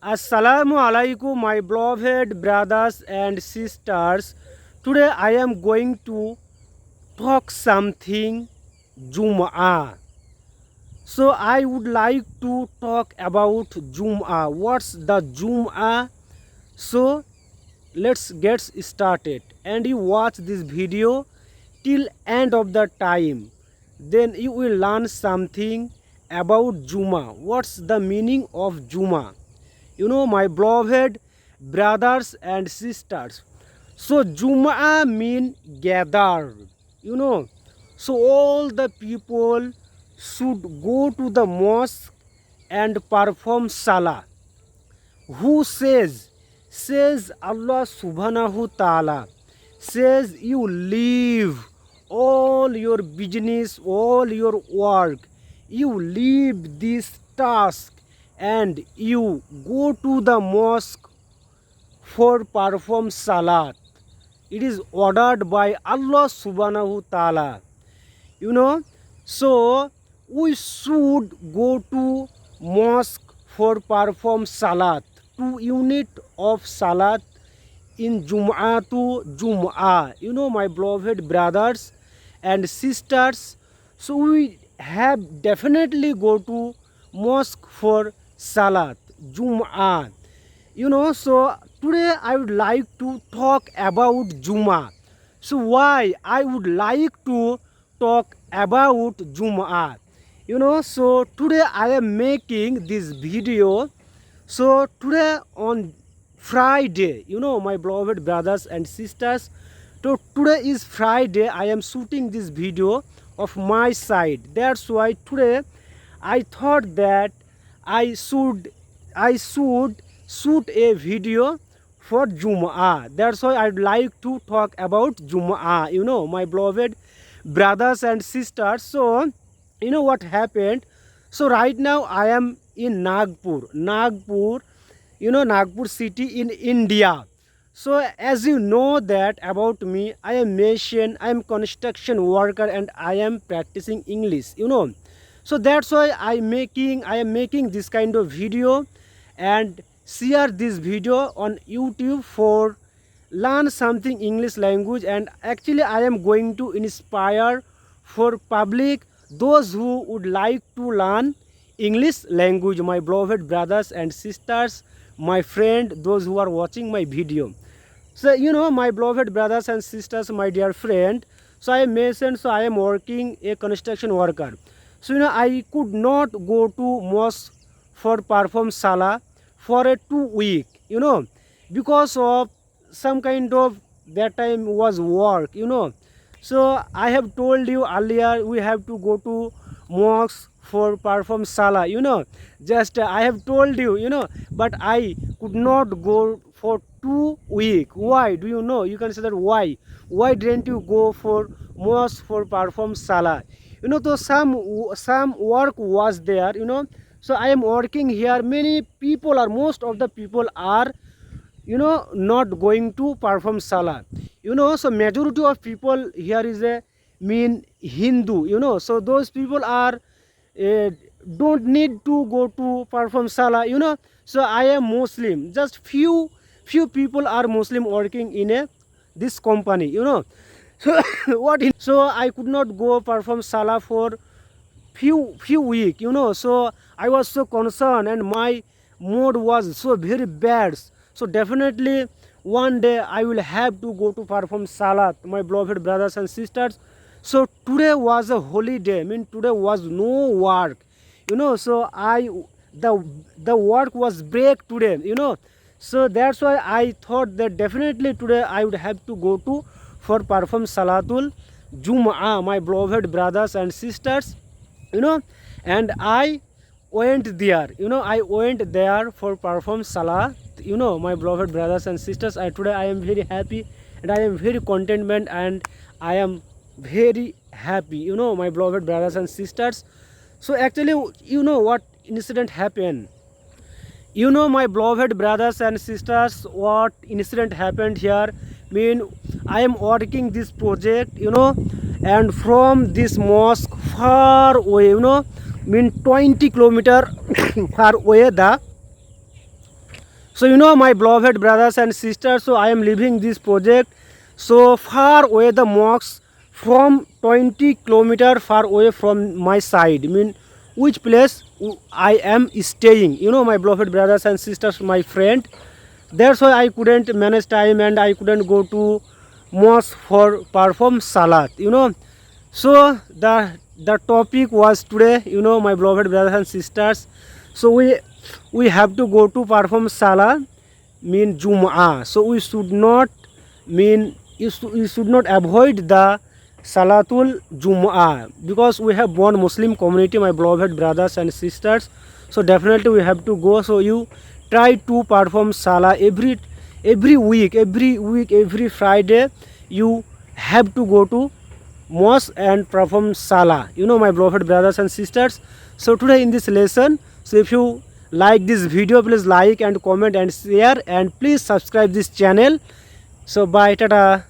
Assalamu alaikum, my beloved brothers and sisters. Today I am going to talk something Jum'ah. So I would like to talk about Jum'ah. What's the Jum'ah? So let's get started. And you watch this video till end of the time. Then you will learn something about Juma. What's the meaning of Juma? My beloved brothers and sisters. So Jum'ah mean gather. You know, so all the people should go to the mosque and perform salah. Who says Allah subhanahu ta'ala, says you leave all your business, all your work, you leave this task and you go to the mosque for perform salat. It is ordered by Allah subhanahu ta'ala. you know so we should go to mosque for perform salat, 2 unit of salat in Jum'ah to Jum'ah. My beloved brothers and sisters, so we have definitely go to mosque for salat Jum'ah. So today I would like to talk about Jum'ah. So why I would like to talk about Jum'ah? So today I am making this video. So today on Friday, my beloved brothers and sisters, so today is Friday. I am shooting this video of my side. That's why today I thought that I should I should shoot a video for Jum'ah. That's why I'd like to talk about Jum'ah. My beloved brothers and sisters. So what happened? So right now I am in Nagpur, Nagpur city in India. So as you know that about me, I am Mason, I am construction worker and I am practicing English. So that's why I am making this kind of video and share this video on YouTube for learn something English language. And actually I am going to inspire for public those who would like to learn English language, my beloved brothers and sisters, my friend, those who are watching my video. So my beloved brothers and sisters, my dear friend, so I mentioned, so I am working a construction worker. So I could not go to mosque for perform salah for a 2 week, because of some kind of that time was work. So I have told you earlier we have to go to mosque for perform salah. Just I have told you, but I could not go for 2 week. Why? Do you know? You can say that why? Why didn't you go for mosque for perform salah? So some work was there. So I am working here. Many people or most of the people are not going to perform salah. So majority of people here is a mean Hindu. So those people are uh, don't need to go to perform salah. So I am Muslim, just few people are Muslim working in a this company. So so I could not go perform salah for few week. So I was so concerned and my mood was so very bad. So definitely one day I will have to go to perform salat, my beloved brothers and sisters. So today was a holiday, today was no work. So the work was break today. So that's why I thought that definitely today I would have to go to for perform salatul Jum'ah, my beloved brothers and sisters. And I went there for perform salah. My beloved brothers and sisters, today I am very happy and I am very contentment and I am very happy, my beloved brothers and sisters. So actually what incident happened. My beloved brothers and sisters, what incident happened here. I am working this project. And from this mosque far away, 20 kilometer far away, So my beloved brothers and sisters, so I am leaving this project so far away the mosque from 20 kilometer far away from my side. Which place I am staying. My beloved brothers and sisters, my friend. That's why I couldn't manage time and I couldn't go to mosque for perform salat. So the topic was today. My beloved brothers and sisters. So we have to go to perform salah, Jum'ah. So we should not we should not avoid the Salatul Jum'ah, because we have one Muslim community, my beloved brothers and sisters. So definitely we have to go. So you try to perform salah every week, every Friday. You have to go to mosque and perform salah. My beloved brothers and sisters. So today in this lesson, so if you like this video, please like and comment and share, and please subscribe this channel. So bye, tata.